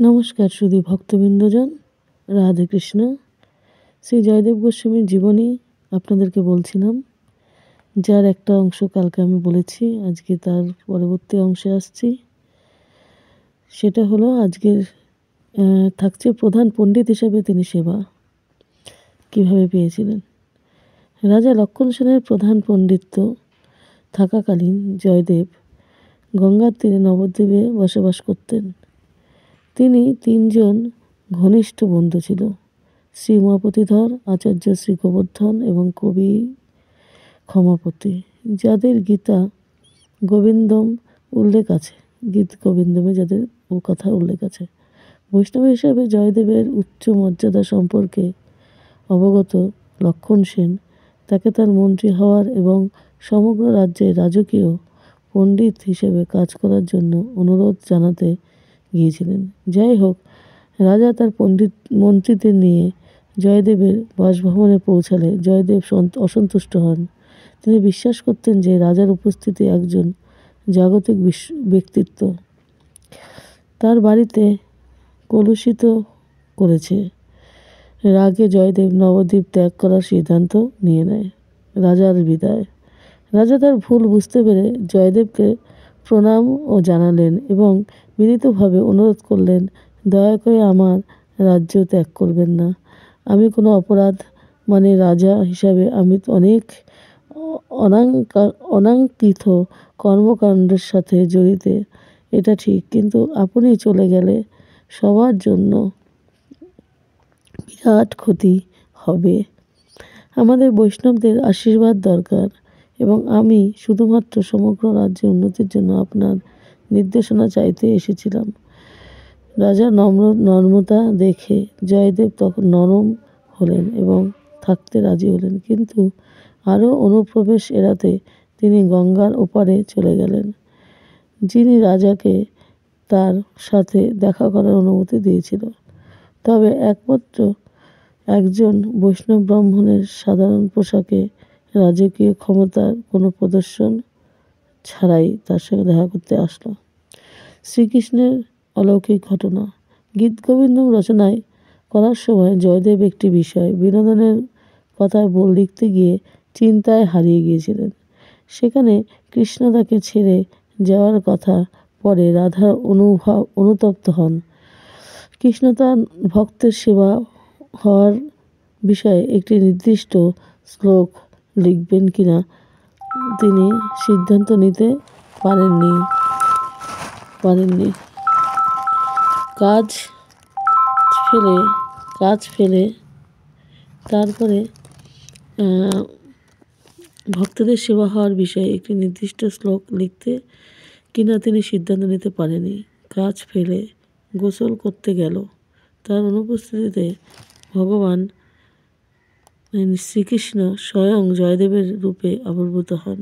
নমস্কার সুধী ভক্তবৃন্দজন, রাধে কৃষ্ণ। শ্রী জয়দেব গোস্বামীর জীবনী আপনাদেরকে বলছিলাম, যার একটা অংশ কালকে আমি বলেছি। আজকে তার পরবর্তী অংশে আসছি। সেটা হলো আজকের থাকছে প্রধান পণ্ডিত হিসেবে তিনি সেবা কিভাবে পেয়েছিলেন। রাজা লক্ষণ সেনের প্রধান পণ্ডিত্য থাকাকালীন জয়দেব গঙ্গার তীরে নবদ্বীপে বসবাস করতেন। তিনি তিনজন ঘনিষ্ঠ বন্ধু ছিল: শ্রী উমাপতিধর, আচার্য শ্রী গোবর্ধন এবং কবি ক্ষমাপতি, যাদের গীতা গোবিন্দম উল্লেখ আছে। গীত গোবিন্দমে যাদের কথা উল্লেখ আছে। বৈষ্ণব হিসাবে জয়দেবের উচ্চ মর্যাদা সম্পর্কে অবগত লক্ষণ সেন তাকে তার মন্ত্রী হওয়ার এবং সমগ্র রাজ্যে রাজকীয় পণ্ডিত হিসেবে কাজ করার জন্য অনুরোধ জানাতে গিয়েছিলেন। যাই হোক, রাজা তার মন্ত্রীদের নিয়ে জয়দেবের বাসভবনে পৌঁছালে জয়দেব অসন্তুষ্ট হন। তিনি বিশ্বাস করতেন যে রাজার উপস্থিতি একজন জাগতিক ব্যক্তিত্ব তার বাড়িতে কলুষিত করেছে। রাগে জয়দেব নবদ্বীপ ত্যাগ করার সিদ্ধান্ত নিয়ে নেয়। রাজার বিদায়। রাজা তার ভুল বুঝতে পেরে জয়দেবকে প্রণাম ও জানালেন এবং বিনীতভাবে অনুরোধ করলেন, দয়া করে আমার রাজ্য ত্যাগ করবেন না। আমি কোনো অপরাধ রাজা হিসাবে আমি অনেক অনাকাঙ্ক্ষিত কর্মকাণ্ডের সাথে জড়িত, এটা ঠিক, কিন্তু আপনি চলে গেলে সবার জন্য বিরাট ক্ষতি হবে। আমাদের বৈষ্ণবদের আশীর্বাদ দরকার এবং আমি শুধুমাত্র সমগ্র রাজ্যের উন্নতির জন্য আপনার নির্দেশনা চাইতে এসেছিলাম। রাজা নর্মতা দেখে জয়দেব তখন নরম হলেন এবং থাকতে রাজি হলেন, কিন্তু আরও অনুপ্রবেশ এড়াতে তিনি গঙ্গার ওপারে চলে গেলেন, যিনি রাজাকে তার সাথে দেখা করার অনুমতি দিয়েছিল। তবে একমাত্র একজন বৈষ্ণব ব্রাহ্মণের সাধারণ পোশাকে রাজকীয় ক্ষমতার কোনো প্রদর্শন ছাড়াই তার সঙ্গে দেখা করতে আসলো। শ্রীকৃষ্ণের অলৌকিক ঘটনা। গীত গোবিন্দম রচনায় করার সময় জয়দেব একটি বিষয় বিনোদনের কথা লিখতে গিয়ে চিন্তায় হারিয়ে গিয়েছিলেন। সেখানে কৃষ্ণ তাকে ছেড়ে যাওয়ার কথা পরে রাধা অনুতপ্ত হন। কৃষ্ণ তার ভক্তের সেবা হওয়ার বিষয়ে একটি নির্দিষ্ট শ্লোক লিখবেন কিনা তিনি সিদ্ধান্ত নিতে পারেননি। কাজ ফেলে তারপরে ভক্তদের সেবা হওয়ার বিষয়ে একটি নির্দিষ্ট শ্লোক লিখতে কিনা তিনি সিদ্ধান্ত নিতে পারেনি। কাজ ফেলে গোসল করতে গেল। তার অনুপস্থিতিতে ভগবান শ্রীকৃষ্ণ স্বয়ং জয়দেবের রূপে আবির্ভূত হন।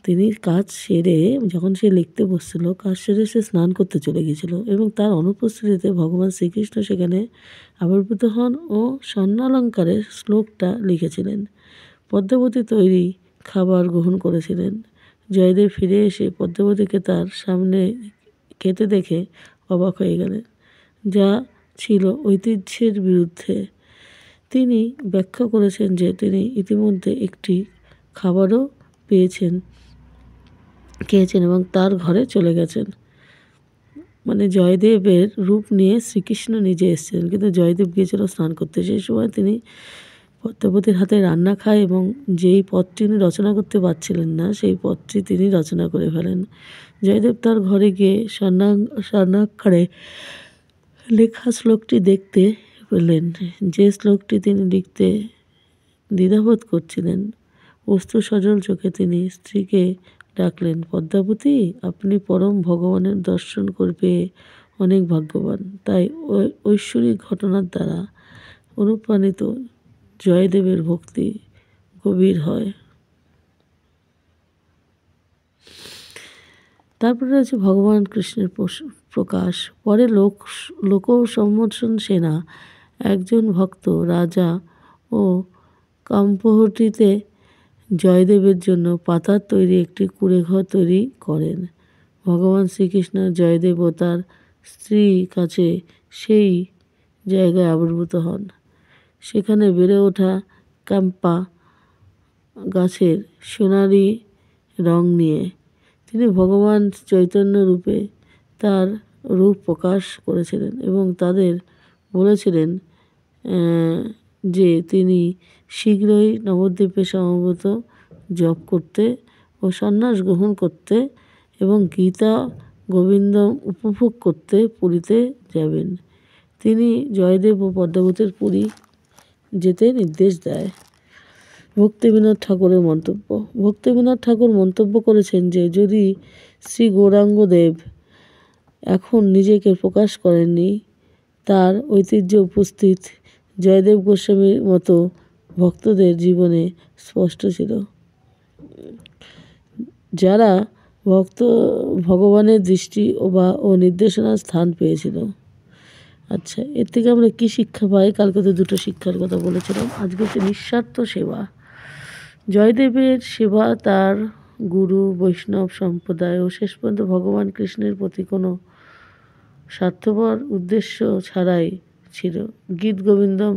তিনি কাজ সেরে যখন সে লিখতে বসছিল, কাজ সেরে সে স্নান করতে চলে গিয়েছিল এবং তার অনুপস্থিতিতে ভগবান শ্রীকৃষ্ণ সেখানে আবির্ভূত হন ও স্বর্ণালঙ্কারের শ্লোকটা লিখেছিলেন। পদ্মাবতী তৈরি খাবার গ্রহণ করেছিলেন। জয়দেব ফিরে এসে পদ্মাবতীকে তার সামনে খেতে দেখে অবাক হয়ে গেলেন, যা ছিল ঐতিহ্যের বিরুদ্ধে। তিনি ব্যাখ্যা করেছেন যে তিনি ইতিমধ্যে একটি খাবারও খেয়েছেন এবং তার ঘরে চলে গেছেন। জয়দেবের রূপ নিয়ে শ্রীকৃষ্ণ নিজে এসেছিলেন, কিন্তু জয়দেব গিয়েছিল স্নান করতে। সেই সময় তিনি পদ্মাবতীর হাতে রান্না খায় এবং যেই পদটি তিনি রচনা করতে পারছিলেন না, সেই পদটি তিনি রচনা করে ফেলেন। জয়দেব তার ঘরে গিয়ে স্বর্ণাক্ষরে লেখা শ্লোকটি দেখতে পেলেন, যে শ্লোকটি তিনি লিখতে দ্বিধাবোধ করছিলেন। বস্তু সজল চোখে তিনি স্ত্রীকে ডাকলেন, পদ্মাবতী, আপনি পরম ভগবানের দর্শন করবে অনেক ভাগ্যবান। তাই ঐশ্বরিক ঘটনার দ্বারা অনুপ্রাণিত জয়দেবের ভক্তি গভীর হয়। তারপরে আছে ভগবান কৃষ্ণের প্রকাশ। পরে লোক সম্মোচন সেনা একজন ভক্ত রাজা ও কাম্পহটিতে জয়দেবের জন্য পাতার তৈরি একটি কুঁড়েঘর তৈরি করেন। ভগবান শ্রীকৃষ্ণ, জয়দেব ও তার স্ত্রী কাছে সেই জায়গায় আবির্ভূত হন। সেখানে বেড়ে ওঠা ক্যাম্পা গাছের সোনালি রং নিয়ে তিনি ভগবান চৈতন্য রূপে তার রূপ প্রকাশ করেছিলেন এবং তাদের বলেছিলেন যে তিনি শীঘ্রই নবদ্বীপে সমবেত জপ করতে ও সন্ন্যাস গ্রহণ করতে এবং গীতা গোবিন্দ উপভোগ করতে পুরীতে যাবেন। তিনি জয়দেব ও পদ্মাবতীর পুরী যেতে নির্দেশ দেয়। ভক্তিবিনোদ ঠাকুরের মন্তব্য। ভক্তিবিনোদ ঠাকুর মন্তব্য করেছেন যে যদি শ্রী গৌরাঙ্গ দেব এখন নিজেকে প্রকাশ করেননি, তার ঐতিহ্য উপস্থিত জয়দেব গোস্বামীর মতো ভক্তদের জীবনে স্পষ্ট ছিল, যারা ভগবানের দৃষ্টি ও নির্দেশনার স্থান পেয়েছিল। আচ্ছা, এর থেকে আমরা কী শিক্ষা পাই? কালকে তো দুটো শিক্ষার কথা বলেছিলাম, আজকে হচ্ছে নিঃস্বার্থ সেবা। জয়দেবের সেবা তার গুরু, বৈষ্ণব সম্প্রদায় ও শেষ পর্যন্ত ভগবান কৃষ্ণের প্রতি কোনো স্বার্থপর উদ্দেশ্য ছাড়াই ছিল। গীত গোবিন্দম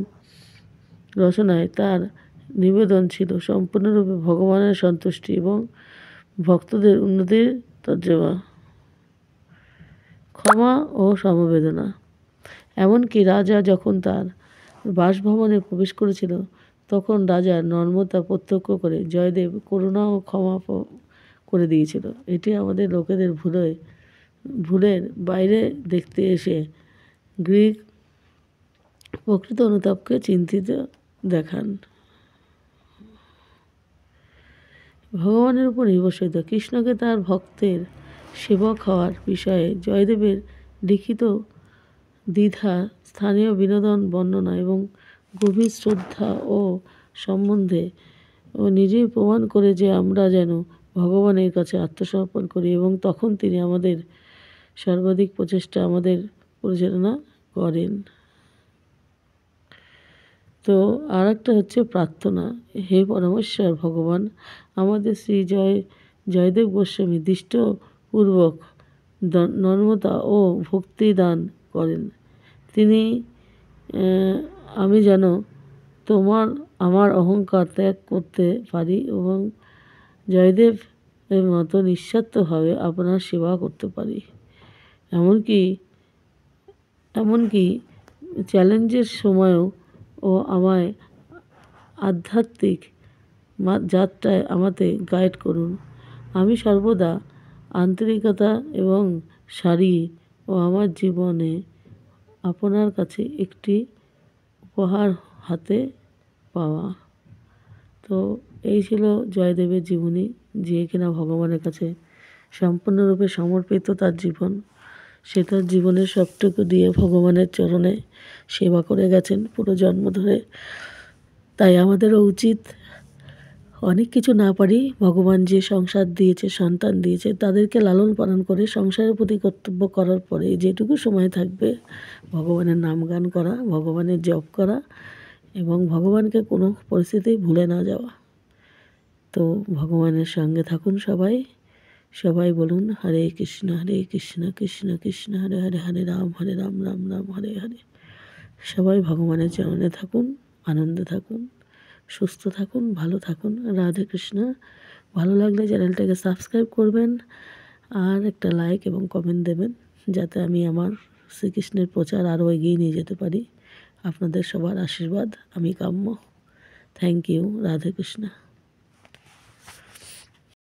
রচনায় তার নিবেদন ছিল সম্পূর্ণরূপে ভগবানের সন্তুষ্টি এবং ভক্তদের উন্নতির তর্জমা, ক্ষমা ও সমবেদনা। এমনকি রাজা যখন তার বাসভবনে প্রবেশ করেছিল, তখন রাজার নর্মতা প্রত্যক্ষ করে জয়দেব করুণা ও ক্ষমা করে দিয়েছিল। এটি আমাদের লোকেদের ভুলের বাইরে দেখতে এসে গ্রিক প্রকৃত অনুতাপকে চিন্তিত দেখান। ভগবানের উপর নির্ভরশীলতা। কৃষ্ণকে তার ভক্তের সেবক হওয়ার বিষয়ে জয়দেবের লিখিত দ্বিধা, স্থানীয় বিনোদন বর্ণনা এবং গভীর শ্রদ্ধা ও সম্বন্ধে ও নিজেই প্রমাণ করে যে আমরা যেন ভগবানের কাছে আত্মসমর্পণ করি এবং তখন তিনি আমাদের সর্বাধিক প্রচেষ্টা আমাদের পরিচালনা করেন। তো আর একটা হচ্ছে প্রার্থনা। হে পরমেশ্বর ভগবান, আমাদের শ্রী জয়দেব গোস্বামী দৃষ্টপূর্বক নর্মতা ও ভক্তি দান করেন। তিনি আমি যেন আমার অহংকার ত্যাগ করতে পারি এবং জয়দেবের মতো নিঃস্বার্থভাবে আপনার সেবা করতে পারি। এমনকি চ্যালেঞ্জের সময়ও আমায় আধ্যাত্মিক যাত্রায় আমাকে গাইড করুন। আমি সর্বদা আন্তরিকতা এবং সারি ও আমার জীবনে আপনার কাছে একটি উপহার হাতে পাওয়া। তো এই ছিল জয়দেবের জীবনী, যে কিনা ভগবানের কাছে সম্পূর্ণরূপে সমর্পিত তার জীবন। সে তার জীবনের সবটুকু দিয়ে ভগবানের চরণে সেবা করে গেছেন পুরো জন্ম ধরে। তাই আমাদেরও উচিত অনেক কিছু না পারি, ভগবান যে সংসার দিয়েছে, সন্তান দিয়েছে, তাদেরকে লালন পালন করে সংসারের প্রতি কর্তব্য করার পরে যেটুকু সময় থাকবে ভগবানের নাম গান করা, ভগবানের জপ করা এবং ভগবানকে কোনো পরিস্থিতিই ভুলে না যাওয়া। তো ভগবানের সঙ্গে থাকুন সবাই বলুন হরে কৃষ্ণ কৃষ্ণ কৃষ্ণ হরে হরে, হরে রাম রাম রাম হরে হরে। সবাই ভগবানের চরণে থাকুন, আনন্দে থাকুন, সুস্থ থাকুন, ভালো থাকুন। রাধে কৃষ্ণ। ভালো লাগলে চ্যানেলটাকে সাবস্ক্রাইব করবেন আর একটা লাইক এবং কমেন্ট দেবেন, যাতে আমি আমার শ্রীকৃষ্ণের প্রচার আরও এগিয়ে নিয়ে যেতে পারি। আপনাদের সবার আশীর্বাদ আমি কাম্য। Thank you. রাধে কৃষ্ণ।